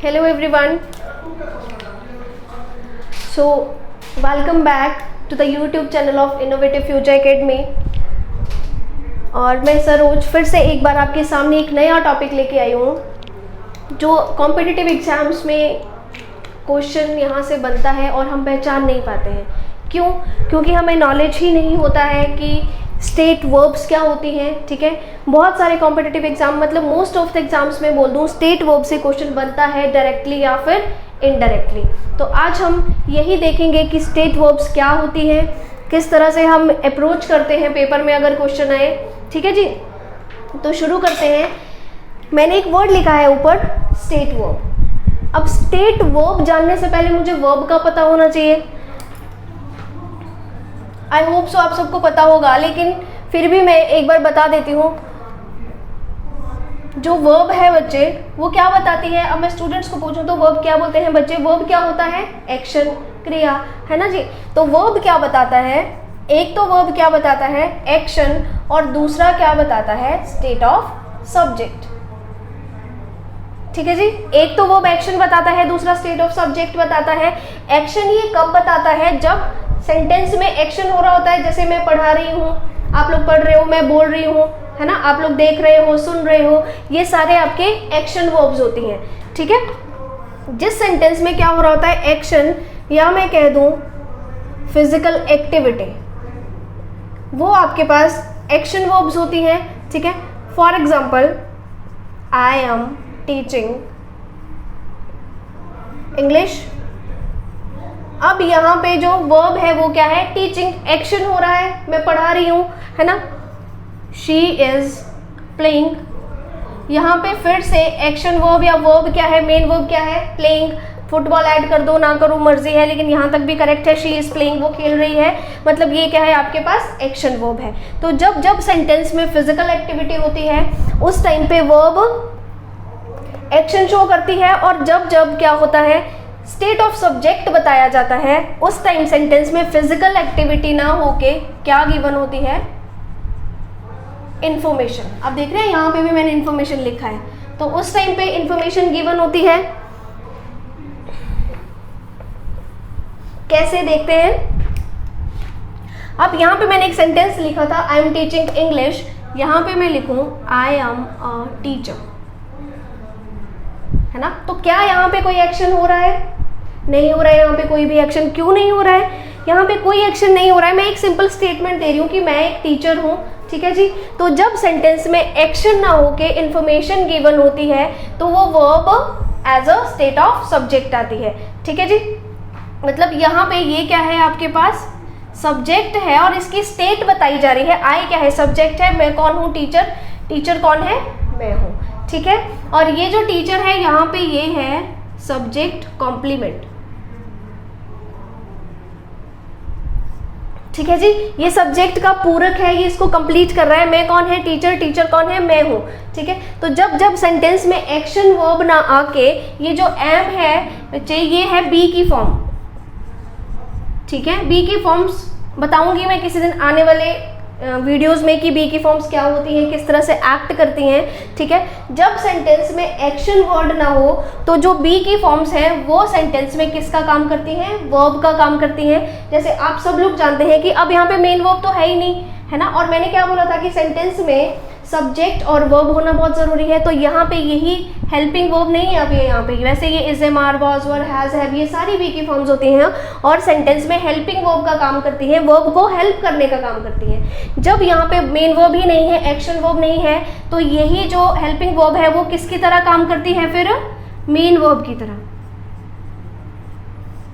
Hello everyone. So welcome back to the YouTube channel of Innovative Future Academy. और मैं सरोज फिर से एक बार आपके सामने एक नया टॉपिक लेके आई हूँ जो कॉम्पिटिटिव एग्जाम्स में क्वेश्चन यहाँ से बनता है और हम पहचान नहीं पाते हैं। क्यों? क्योंकि हमें नॉलेज ही नहीं होता है कि स्टेट वर्ब्स क्या होती हैं। ठीक है, बहुत सारे कॉम्पिटिटिव एग्जाम मतलब मोस्ट ऑफ द एग्जाम्स में बोल दूँ स्टेट वर्ब से क्वेश्चन बनता है डायरेक्टली या फिर इनडायरेक्टली। तो आज हम यही देखेंगे कि स्टेट वर्ब्स क्या होती हैं, किस तरह से हम अप्रोच करते हैं पेपर में अगर क्वेश्चन आए। ठीक है जी, तो शुरू करते हैं। मैंने एक वर्ड लिखा है ऊपर, स्टेट वर्ब। अब स्टेट वर्ब जानने से पहले मुझे वर्ब का पता होना चाहिए। आई होप सो आप सबको पता होगा, लेकिन फिर भी मैं एक बार बता देती हूँ। जो वर्ब है बच्चे वो क्या बताती है। अब मैं स्टूडेंट्स को पूछूं तो वर्ब क्या बोलते हैं बच्चे? वर्ब क्या होता है? एक्शन, क्रिया, है ना जी। तो वर्ब क्या बताता है? एक तो वर्ब क्या बताता है? एक्शन, और दूसरा क्या बताता है? State of subject. ठीक है जी, एक तो वर्ब एक्शन बताता है, दूसरा स्टेट ऑफ सब्जेक्ट बताता है। एक्शन ये कब बताता है? जब सेंटेंस में एक्शन हो रहा होता है। जैसे मैं पढ़ा रही हूँ, आप लोग पढ़ रहे हो, मैं बोल रही हूँ, है ना, आप लोग देख रहे हो, सुन रहे हो, ये सारे आपके एक्शन वर्ब्स होती हैं। ठीक है, जिस सेंटेंस में क्या हो रहा होता है? एक्शन, या मैं कह दूँ फिजिकल एक्टिविटी, वो आपके पास एक्शन वर्ब्स होती हैं। ठीक है, for example I am teaching English. अब यहाँ पे जो वर्ब है वो क्या है? टीचिंग, एक्शन हो रहा है, मैं पढ़ा रही हूँ, है ना। शी इज प्लेइंग, यहाँ पे फिर से एक्शन वर्ब या वर्ब क्या है? मेन वर्ब क्या है? प्लेइंग। फुटबॉल ऐड कर दो ना करो मर्जी है, लेकिन यहाँ तक भी करेक्ट है। शी इज प्लेइंग, वो खेल रही है, मतलब ये क्या है आपके पास? एक्शन वर्ब है। तो जब जब सेंटेंस में फिजिकल एक्टिविटी होती है उस टाइम पे वर्ब एक्शन शो करती है, और जब जब क्या होता है? स्टेट ऑफ सब्जेक्ट बताया जाता है, उस टाइम सेंटेंस में फिजिकल एक्टिविटी ना होके क्या गिवन होती है? इंफॉर्मेशन। अब देख रहे हैं यहाँ पे भी मैंने इंफॉर्मेशन लिखा है, तो उस टाइम पे इंफॉर्मेशन गिवन होती है। कैसे देखते हैं? अब यहाँ पे मैंने एक सेंटेंस लिखा था, आई एम टीचिंग इंग्लिश। यहाँ पे मैं लिखूं आई एम अ टीचर, है ना। तो क्या यहाँ पे कोई एक्शन हो रहा है? नहीं हो रहा है यहाँ पे कोई भी एक्शन। क्यों नहीं हो रहा है? यहाँ पे कोई एक्शन नहीं हो रहा है। मैं एक सिंपल स्टेटमेंट दे रही हूँ कि मैं एक टीचर हूँ। ठीक है जी, तो जब सेंटेंस में एक्शन ना होके इंफॉर्मेशन गिवन होती है तो वो verb as a state of subject आती है। ठीक है जी, मतलब यहाँ पे ये क्या है आपके पास? सब्जेक्ट है, और इसकी स्टेट बताई जा रही है। आई क्या है? सब्जेक्ट है। मैं कौन हूँ? टीचर। टीचर कौन है? मैं हूँ। ठीक है, और ये जो टीचर है यहाँ पे ये है सब्जेक्ट कॉम्प्लीमेंट। ठीक है जी, ये सब्जेक्ट का पूरक है, ये इसको कंप्लीट कर रहा है। मैं कौन है? टीचर। टीचर कौन है? मैं हूँ। ठीक है, तो जब जब सेंटेंस में एक्शन वर्ब ना आके ये जो एम है बच्चे ये है बी की फॉर्म। ठीक है, बी की फॉर्म्स बताऊंगी मैं किसी दिन आने वाले वीडियोस में कि बी की फॉर्म्स क्या होती हैं, किस तरह से एक्ट करती हैं। ठीक है, जब सेंटेंस में एक्शन वर्ड ना हो तो जो बी की फॉर्म्स हैं वो सेंटेंस में किसका काम करती हैं? वर्ब का काम करती हैं। जैसे आप सब लोग जानते हैं कि अब यहाँ पे मेन वर्ब तो है ही नहीं, है ना। और मैंने क्या बोला था कि सेंटेंस में सब्जेक्ट और वर्ब होना बहुत ज़रूरी है। तो यहाँ पे यही हेल्पिंग वर्ब नहीं है। अब ये यहाँ पे वैसे ये is, am, are, was, were, has, have, ये सारी बी की फॉर्म्स होती हैं और सेंटेंस में हेल्पिंग वर्ब का काम करती हैं, वर्ब को हेल्प करने का काम करती हैं। जब यहाँ पे मेन वर्ब ही नहीं है, एक्शन वर्ब नहीं है, तो यही जो हेल्पिंग वर्ब है वो किसकी तरह काम करती है? फिर मेन वर्ब की तरह।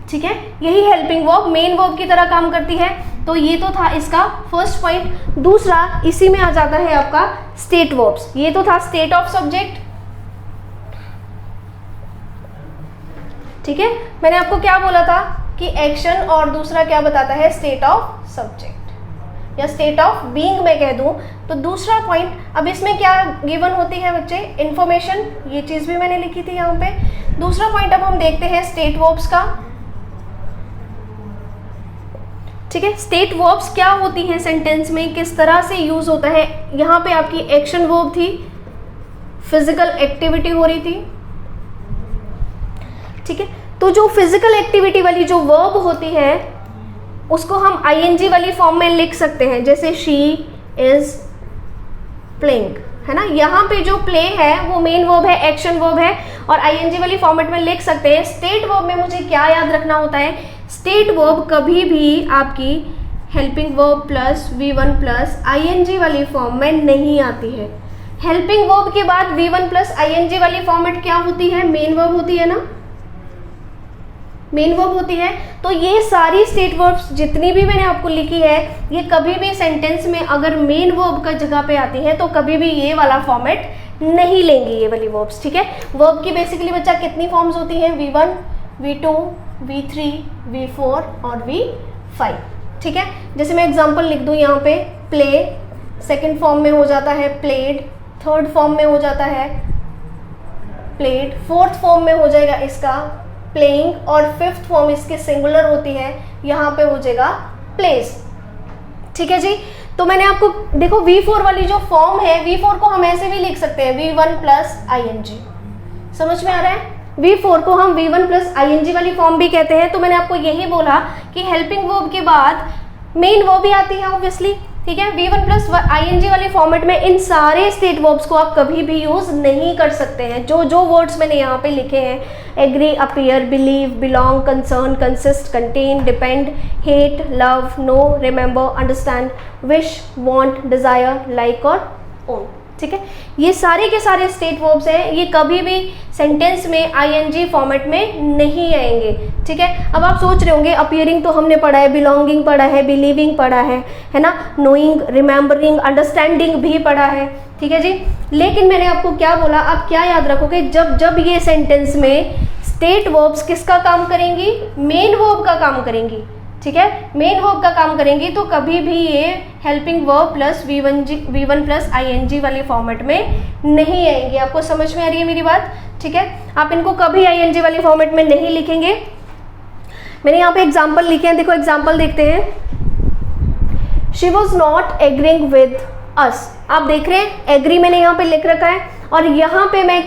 ठीक है, यही हेल्पिंग वर्ब मेन वर्ब की तरह काम करती है। तो ये तो था इसका फर्स्ट पॉइंट। दूसरा इसी में आ जाता है आपका स्टेट वर्ब्स। ये तो था स्टेट ऑफ सब्जेक्ट। ठीक है, मैंने आपको क्या बोला था कि एक्शन, और दूसरा क्या बताता है? स्टेट ऑफ सब्जेक्ट या स्टेट ऑफ बीइंग मैं कह दूं। तो दूसरा पॉइंट, अब इसमें क्या गिवन होती है बच्चे? इंफॉर्मेशन। ये चीज भी मैंने लिखी थी यहाँ पे। दूसरा पॉइंट अब हम देखते हैं स्टेट वर्ब्स का। ठीक है, स्टेट वर्ब्स क्या होती हैं सेंटेंस में, किस तरह से यूज होता है। यहाँ पे आपकी एक्शन वर्ब थी, फिजिकल एक्टिविटी हो रही थी, ठीक है। तो जो फिजिकल एक्टिविटी वाली जो वर्ब होती है उसको हम आईएनजी वाली फॉर्म में लिख सकते हैं, जैसे शी इज प्लेइंग, है ना। यहाँ पे जो प्ले है वो मेन वर्ब है, एक्शन वर्ब है, और आईएनजी वाली फॉर्मेट में लिख सकते हैं। स्टेट वर्ब में मुझे क्या याद रखना होता है, स्टेट वर्ब कभी भी आपकी helping verb plus V1 plus ING वाली फॉर्म में नहीं आती है। हेल्पिंग वर्ब के बाद V1 प्लस आईएनजी वाली फॉर्मेट क्या होती है, मेन वर्ब होती है ना, मेन वर्ब होती है। तो ये सारी स्टेट वर्ब्स जितनी भी मैंने आपको लिखी है, ये कभी भी सेंटेंस में अगर मेन वर्ब का जगह पे आती है तो कभी भी ये वाला फॉर्मेट नहीं लेंगी ये वाली वर्ब्स, ठीक है। वर्ब की बेसिकली बच्चा कितनी फॉर्म्स होती हैं, V1, V2, V3, V4 और V5, ठीक है। जैसे मैं एग्जांपल लिख दूं यहाँ पे, प्ले सेकंड फॉर्म में हो जाता है प्लेड, थर्ड फॉर्म में हो जाता है प्लेड, फोर्थ फॉर्म में हो जाएगा इसका प्लेइंग, और फिफ्थ फॉर्म इसकी सिंगुलर होती है, यहाँ पे हो जाएगा प्लेस, ठीक है जी। तो मैंने आपको देखो V4 वाली जो फॉर्म है, V4 को हम ऐसे भी लिख सकते हैं V1 प्लस आईएनजी, समझ में आ रहा है। V4 को हम V1 प्लस आईएनजी वाली फॉर्म भी कहते हैं। तो मैंने आपको यही बोला कि हेल्पिंग वर्ब के बाद मेन वर्ब भी आती है ऑब्वियसली, ठीक है। V1 प्लस आईएनजी वाले फॉर्मेट में इन सारे स्टेट वर्ब्स को आप कभी भी यूज नहीं कर सकते हैं। जो जो वर्ड्स मैंने यहाँ पे लिखे हैं, agree, appear, believe, belong, concern, consist, contain, depend, hate, love, know, remember, understand, wish, want, desire, like और ओन, ठीक है। ये सारे के सारे स्टेट वर्ब्स हैं, ये कभी भी सेंटेंस में आईएनजी फॉर्मेट में नहीं आएंगे, ठीक है। अब आप सोच रहे होंगे अपीयरिंग तो हमने पढ़ा है, बिलोंगिंग पढ़ा है, बिलीविंग पढ़ा है ना, नोइंग, रिमेंबरिंग, अंडरस्टैंडिंग भी पढ़ा है, ठीक है जी। लेकिन मैंने आपको क्या बोला, आप क्या याद रखोगे, जब जब ये सेंटेंस में स्टेट वर्ब्स किसका काम करेंगी, मेन वर्ब का काम करेंगी, ठीक है, मेन वर्ब का काम करेंगी, तो कभी भी ये helping verb plus V1 plus ING वाले फॉर्मेट में नहीं आएंगे। आपको समझ में आ रही है मेरी बात, ठीक है। आप इनको कभी आईएनजी वाले फॉर्मेट में नहीं लिखेंगे। मैंने यहाँ पे एग्जाम्पल लिखे हैं, देखो एग्जाम्पल देखते हैं। She was not agreeing with us, आप देख रहे हैं एग्री मैंने यहाँ पे लिख रखा है, और यहाँ पे मैं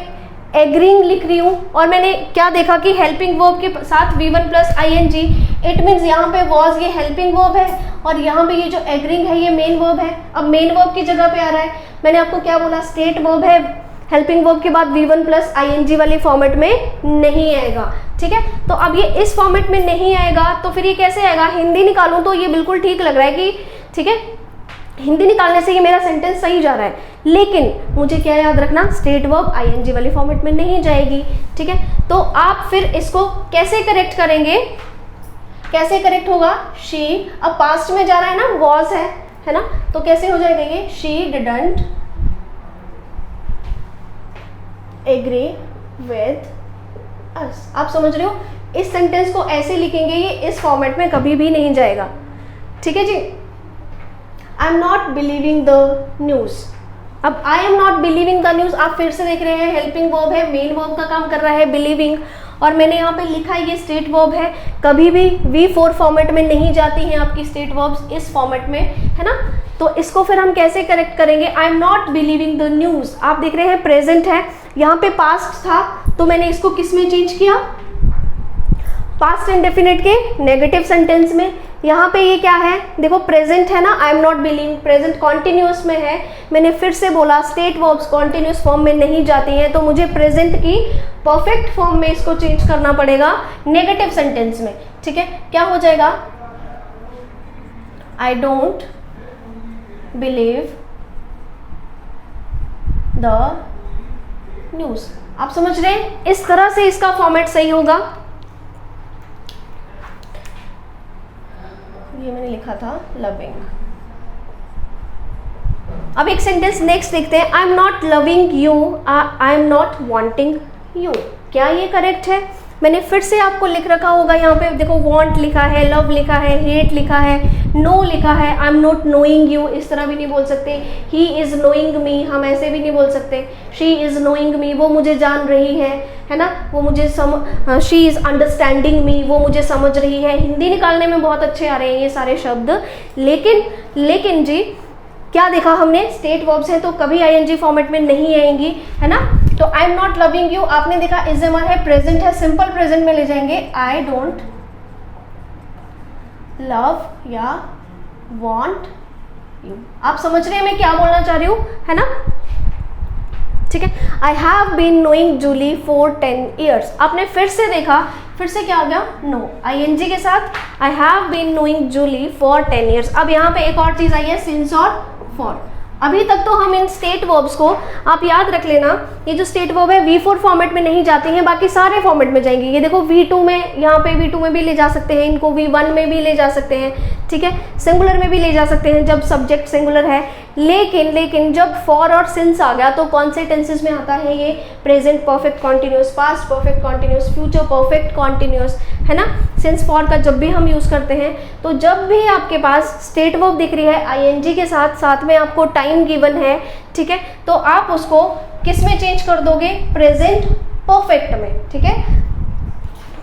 एग्रीइंग लिख रही हूँ, और मैंने क्या देखा कि हेल्पिंग वर्ब के साथ V1 plus ING, it means यहाँ पे वॉज ये हेल्पिंग वर्ब है, और यहाँ पे ये जो एग्रीइंग है ये मेन वर्ब है। अब मेन वर्ब की जगह पे आ रहा है, मैंने आपको क्या बोला, स्टेट वर्ब है, हेल्पिंग वर्ब के बाद V1 प्लस आईएनजी वाले फॉर्मेट में नहीं आएगा, ठीक है। तो अब ये इस फॉर्मेट में नहीं आएगा, तो फिर ये कैसे आएगा, हिंदी निकालूं तो ये बिल्कुल ठीक लग रहा है कि ठीक है, हिंदी निकालने से ये मेरा सेंटेंस सही जा रहा है, लेकिन मुझे क्या याद रखना, स्टेट वर्ब आईएनजी वाली फॉर्मेट में नहीं जाएगी, ठीक है। तो आप फिर इसको कैसे करेक्ट करेंगे, कैसे करेक्ट होगा, शी, अब पास्ट में जा रहा है ना, वॉज है ना, तो कैसे हो जाएगा ये, she didn't agree with us. आप समझ रहे हो, इस सेंटेंस को ऐसे लिखेंगे, ये इस फॉर्मेट में कभी भी नहीं जाएगा, ठीक है जी। I am not believing the news, अब I am not believing the news आप फिर से देख रहे हैं, हेल्पिंग वर्ब है, मेन वर्ब का काम कर रहा है बिलीविंग, और मैंने यहाँ पे लिखा है ये स्टेट वर्ब है, कभी भी V4 फॉर्मेट में नहीं जाती हैं आपकी स्टेट वर्ब्स, इस फॉर्मेट में, है ना। तो इसको फिर हम कैसे करेक्ट करेंगे, आई am not believing the news, आप देख रहे हैं प्रेजेंट है, यहाँ पे पास्ट था, तो मैंने इसको किस में चेंज किया, पास्ट इंडेफिनिट के नेगेटिव सेंटेंस में। यहाँ पे ये क्या है, देखो प्रेजेंट है ना, आई am not believing, present continuous में है, मैंने फिर से बोला स्टेट वर्ब्स कॉन्टिन्यूस फॉर्म में नहीं जाती हैं, तो मुझे प्रेजेंट की परफेक्ट फॉर्म में इसको चेंज करना पड़ेगा नेगेटिव सेंटेंस में, ठीक है। क्या हो जाएगा, I don't believe the news. आप समझ रहे हैं, इस तरह से इसका फॉर्मेट सही होगा। ये मैंने लिखा था लविंग। अब एक सेंटेंस नेक्स्ट देखते हैं, आई am not loving you, I am not wanting you. क्या ये करेक्ट है, मैंने फिर से आपको लिख रखा होगा, यहाँ पे देखो वांट लिखा है, लव लिखा है, हेट लिखा है, नो लिखा है, आई एम नॉट नोइंग यू, इस तरह भी नहीं बोल सकते, ही इज नोइंग मी, हम ऐसे भी नहीं बोल सकते, शी इज नोइंग मी, वो मुझे जान रही है ना, वो मुझे शी इज अंडरस्टैंडिंग मी, वो मुझे समझ रही है। हिंदी निकालने में बहुत अच्छे आ रहे हैं ये सारे शब्द, लेकिन जी क्या देखा हमने, स्टेट वर्ब्स हैं तो कभी आईएनजी फॉर्मेट में नहीं आएंगी, है ना। तो आई एम नॉट लविंग यू, आपने देखा इज हमारा है, प्रेजेंट है, सिंपल प्रेजेंट में ले जाएंगे, आई डोंट लव या वॉन्ट यू। आप समझ रहे हैं मैं क्या बोलना चाह रही हूँ, है ना? ठीक है। I have been knowing Julie for 10 years, आपने फिर से देखा, फिर से क्या आ गया, नो, ING के साथ I have been knowing Julie for 10 years. अब यहाँ पे एक और चीज आई है, सिंस और फॉर। अभी तक तो हम इन स्टेट वर्ब्स को, आप याद रख लेना, ये जो स्टेट वर्ब है V4 फॉर्मेट में नहीं जाती हैं, बाकी सारे फॉर्मेट में जाएंगे। ये देखो V2 में, यहाँ पे V2 में भी ले जा सकते हैं इनको, V1 में भी ले जा सकते हैं, ठीक है, सिंगुलर में भी ले जा सकते हैं जब सब्जेक्ट सिंगुलर है। लेकिन जब फॉर और सिंस आ गया तो कौन से टेंसेस में आता है ये, present perfect continuous, past perfect continuous, future perfect continuous, है ना। सिंस फॉर का जब भी हम यूज करते हैं, तो जब भी आपके पास स्टेट वर्ब दिख रही है ING के साथ, साथ में आपको टाइम गिवन है, ठीक है, तो आप उसको किस में चेंज कर दोगे, प्रेजेंट परफेक्ट में, ठीक है।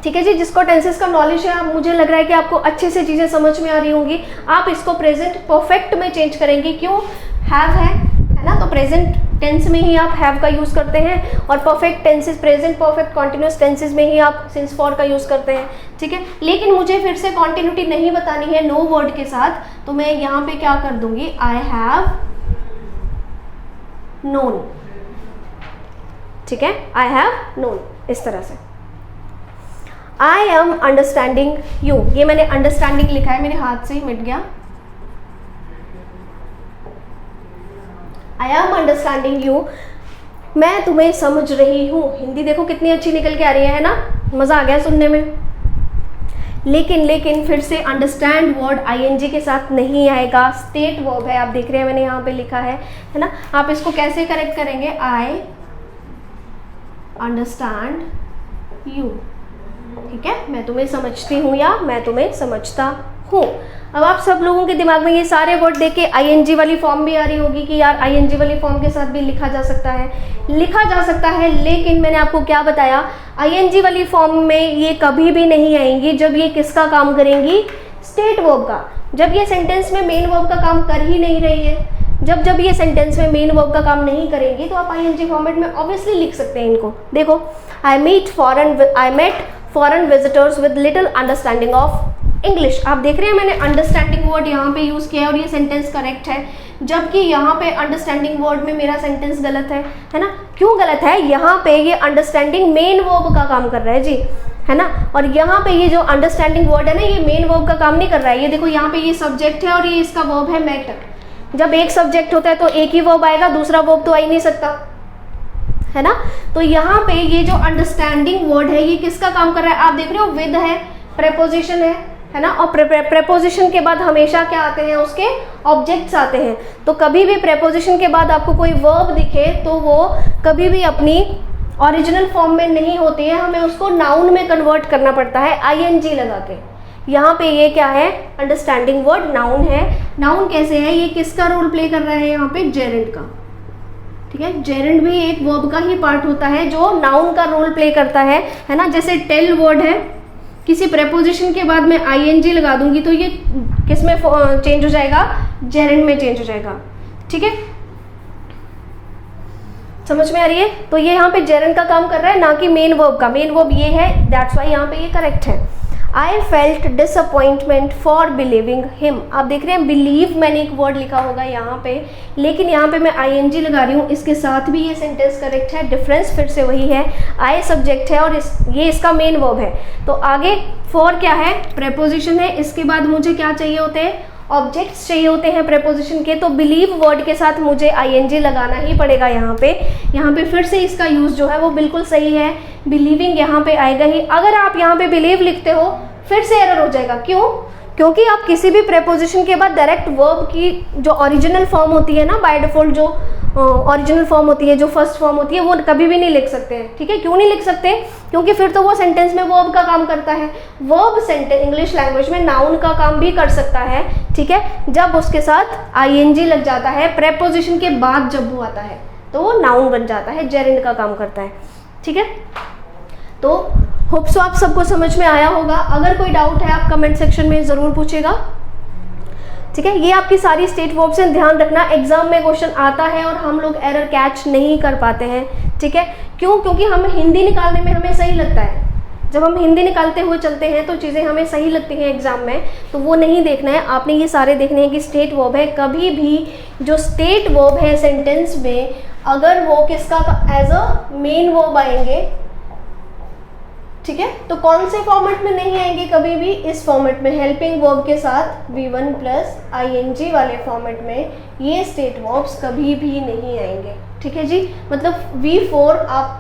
ठीक है जी, जिसको टेंसेस का नॉलेज है, मुझे लग रहा है कि आपको अच्छे से चीजें समझ में आ रही होंगी। आप इसको प्रेजेंट परफेक्ट में चेंज करेंगे, क्यों, हैव है ना, तो प्रेजेंट टेंस में ही आप हैव का यूज करते हैं, और perfect tenses, present perfect continuous tenses में ही आप सिंस फॉर का यूज करते हैं, ठीक है। लेकिन मुझे फिर से कॉन्टिन्यूटी नहीं बतानी है नो वर्ड के साथ, तो मैं यहाँ पे क्या कर दूंगी, आई हैव नोन, ठीक है, आई हैव नोन, इस तरह से। आई एम अंडरस्टैंडिंग यू, ये मैंने अंडरस्टैंडिंग लिखा है, मेरे हाथ से ही मिट गया। आई एम अंडरस्टैंडिंग यू, मैं तुम्हें समझ रही हूँ। हिंदी देखो कितनी अच्छी निकल के आ रही है ना, मजा आ गया सुनने में। लेकिन फिर से अंडरस्टैंड वर्ड ING के साथ नहीं आएगा, स्टेट वर्ब है, आप देख रहे हैं मैंने यहाँ पे लिखा है ना। आप इसको कैसे करेक्ट करेंगे, आई अंडरस्टैंड यू, ठीक है, मैं तुम्हें समझती हूँ या मैं तुम्हें समझता हूँ। अब आप सब लोगों के दिमाग में ये सारे वर्ड देख के ING वाली फॉर्म भी आ रही होगी कि यार ING वाली फॉर्म के साथ भी लिखा जा सकता है, लेकिन मैंने आपको क्या बताया, ING वाली फॉर्म में ये कभी भी नहीं आएंगी जब ये किसका काम करेंगी, स्टेट वर्ब का। जब ये सेंटेंस में मेन वर्ब का काम कर ही नहीं रही है, जब ये सेंटेंस में मेन वर्ब का काम नहीं करेंगी, तो आप ING फॉर्मेट में ऑब्वियसली लिख सकते हैं इनको। देखो, I met foreign visitors with little understanding of English. आप देख रहे हैं मैंने अंडरस्टैंडिंग वर्ड यहाँ पे यूज किया है और ये सेंटेंस करेक्ट है, जबकि यहाँ पे अंडरस्टैंडिंग वर्ड में मेरा सेंटेंस गलत है ना। क्यों गलत है, यहाँ पे ये अंडरस्टैंडिंग मेन वर्ब का काम कर रहा है जी, है ना, और यहाँ पे ये जो अंडरस्टैंडिंग वर्ड है ना, ये मेन वर्ब का काम नहीं कर रहा है। ये देखो यहाँ पे ये सब्जेक्ट है और ये इसका वर्ब है मेट। जब एक सब्जेक्ट होता है तो एक ही वर्ब आएगा, दूसरा वर्ब तो आ ही नहीं सकता, है ना। तो यहाँ पे ये जो अंडरस्टैंडिंग वर्ड है ये किसका काम कर रहा है, आप देख रहे हो, विद है, प्रेपोजिशन है ना, और प्रेपोजिशन के बाद हमेशा क्या आते हैं, उसके ऑब्जेक्ट्स आते हैं। तो कभी भी प्रेपोजिशन के बाद आपको कोई वर्ब दिखे तो वो कभी भी अपनी ओरिजिनल फॉर्म में नहीं होती है, हमें उसको नाउन में कन्वर्ट करना पड़ता है ING लगा के। यहाँ पे ये क्या है, अंडरस्टैंडिंग वर्ड नाउन है। नाउन कैसे है, ये किसका रोल प्ले कर रहा है, यहाँ पे जेरेंड का, ठीक है। जेरेंड भी एक वर्ब का ही पार्ट होता है जो नाउन का रोल प्ले करता है ना। जैसे टेल वर्ड है, किसी प्रेपोजिशन के बाद मैं ING लगा दूंगी तो ये किस में चेंज हो जाएगा, जेरेंड में चेंज हो जाएगा, ठीक है, समझ में आ रही है। तो ये यहाँ पे जेरेंड का काम कर रहा है, ना कि मेन वर्ब का। मेन वर्ब ये है, दैट्स वाई यहाँ पे ये करेक्ट है। I felt disappointment for believing him. आप देख रहे हैं बिलीव मैंने एक वर्ड लिखा होगा यहाँ पे, लेकिन यहाँ पे मैं ING लगा रही हूँ, इसके साथ भी ये सेंटेंस करेक्ट है। डिफरेंस फिर से वही है, आई सब्जेक्ट है और ये इसका मेन वर्ब है। तो आगे फॉर क्या है, प्रेपोजिशन है, इसके बाद मुझे क्या चाहिए होते हैं, ऑब्जेक्ट्स चाहिए होते हैं प्रेपोजिशन के। तो बिलीव वर्ड के साथ मुझे ING लगाना ही पड़ेगा यहाँ पे फिर से इसका यूज जो है वो बिल्कुल सही है, बिलीविंग यहाँ पे आएगा ही। अगर आप यहाँ पे बिलीव लिखते हो फिर से एरर हो जाएगा, क्यों, क्योंकि आप किसी भी प्रेपोजिशन के बाद डायरेक्ट वर्ब की जो ओरिजिनल फॉर्म होती है ना, बाय डिफॉल्ट जो ओरिजिनल फॉर्म होती है, जो फर्स्ट फॉर्म होती है, वो कभी भी नहीं लिख सकते हैं, ठीक है। क्यों नहीं लिख सकते, क्योंकि फिर तो वो सेंटेंस में वर्ब का काम करता है। वर्ब सेंटेंस इंग्लिश लैंग्वेज में नाउन का काम भी कर सकता है, ठीक है, जब उसके साथ ING लग जाता है, प्रेपोजिशन के बाद जब वो आता है तो वो नाउन बन जाता है, जेरेंड का काम करता है, ठीक है। तो होप सो आप सबको समझ में आया होगा। अगर कोई डाउट है आप कमेंट सेक्शन में ज़रूर पूछेगा, ठीक है। ये आपकी सारी स्टेट वर्ब्स हैं, ध्यान रखना एग्जाम में क्वेश्चन आता है और हम लोग एरर कैच नहीं कर पाते हैं, ठीक है। क्यों? क्योंकि हम हिंदी निकालने में हमें सही लगता है, जब हम हिंदी निकालते हुए चलते हैं तो चीज़ें हमें सही लगती हैं एग्जाम में, तो वो नहीं देखना है आपने, ये सारे देखने हैं कि स्टेट वर्ब है। कभी भी जो स्टेट वर्ब है सेंटेंस में, अगर वो किसका एज अ मेन वर्ब आएंगे, ठीक है, तो कौन से फॉर्मेट में नहीं आएंगे कभी भी? इस फॉर्मेट में, हेल्पिंग वर्ब के साथ V1 प्लस ing वाले फॉर्मेट में ये स्टेट वर्ब्स कभी भी नहीं आएंगे, ठीक है जी। मतलब V4 आप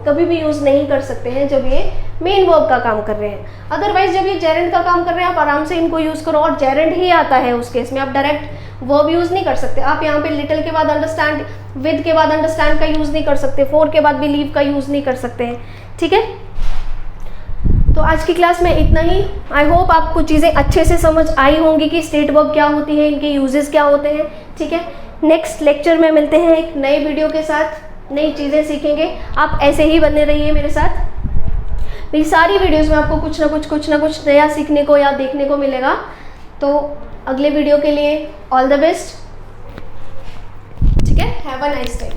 कभी भी यूज़ नहीं कर सकते हैं जब ये मेन वर्ब का काम कर रहे हैं। अदरवाइज जब ये जेरेंड का काम कर रहे हैं आप आराम से इनको यूज़ करो, और जेरेंड ही आता है उस केस में, आप डायरेक्ट वर्ब यूज़ नहीं कर सकते। आप यहाँ पे लिटिल के बाद अंडरस्टैंड, विद के बाद अंडरस्टैंड का यूज़ नहीं कर सकते, फॉर के बाद बिलीव का यूज़ नहीं कर सकते हैं, ठीक है। तो आज की क्लास में इतना ही। आई होप आपको चीज़ें अच्छे से समझ आई होंगी कि स्टेट वर्ब क्या होती है, इनके यूजेस क्या होते हैं, ठीक है। नेक्स्ट लेक्चर में मिलते हैं एक नए वीडियो के साथ, नई चीज़ें सीखेंगे। आप ऐसे ही बने रहिए मेरे साथ, मेरी सारी वीडियोस में आपको कुछ ना कुछ नया सीखने को या देखने को मिलेगा। तो अगले वीडियो के लिए ऑल द बेस्ट, ठीक है। Have a nice time.